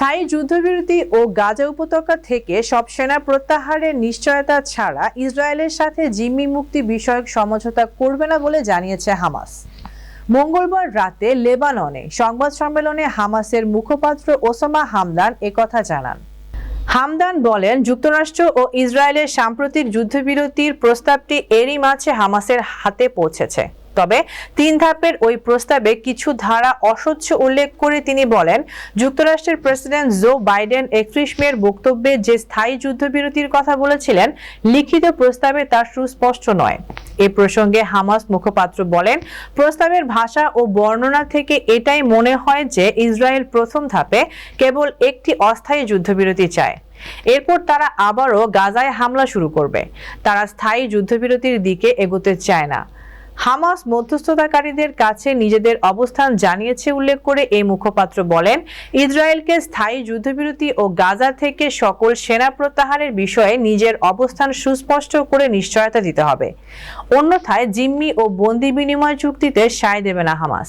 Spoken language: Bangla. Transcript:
স্থায়ী যুদ্ধবিরতি ও গাজা উপত্যকা থেকে সব সেনা প্রত্যাহারের নিশ্চয়তা ছাড়া ইসরায়েলের সাথে জিম্মি মুক্তি বিষয়ক সমঝোতা করবে না বলে জানিয়েছে হামাস। মঙ্গলবার রাতে লেবাননে সংবাদ সম্মেলনে হামাসের মুখপাত্র ওসামা হামদান একথা জানান। হামদান বলেন, যুক্তরাষ্ট্র ও ইসরায়েলের সাম্প্রতিক যুদ্ধবিরতির প্রস্তাবটি এরই মাঝে হামাসের হাতে পৌঁছেছে। তবে 3 ধাপের ওই প্রস্তাবে কিছু ধারা অস্বচ্ছ উল্লেখ করে তিনি বলেন, যুক্তরাষ্ট্রের প্রেসিডেন্ট জো বাইডেন 31 মের বক্তব্যে যে স্থায়ী যুদ্ধবিরতির কথা বলেছিলেন, লিখিত প্রস্তাবে তা সুস্পষ্ট নয়। এ প্রসঙ্গে হামাস মুখপাত্র বলেন, প্রস্তাবের ভাষা ও বর্ণনা থেকে এটাই মনে হয় যে ইসরায়েল প্রথম ধাপে কেবল একটি অস্থায়ী যুদ্ধবিরতি চায়। এরপর তারা আবারও গাজায় হামলা শুরু করবে। তারা স্থায়ী যুদ্ধবিরতির দিকে এগোতে চায় না। হামাস মধ্যস্থতাকারীদের কাছে নিজেদের অবস্থান জানিয়েছে উল্লেখ করে এই মুখপাত্র বলেন, ইসরায়েলকে স্থায়ী যুদ্ধবিরতি ও গাজা থেকে সকল সেনা প্রত্যাহারের বিষয়ে নিজের অবস্থান সুস্পষ্ট করে নিশ্চয়তা দিতে হবে। অন্যথায় জিম্মি ও বন্দি বিনিময় চুক্তিতে সায় দেবে না হামাস।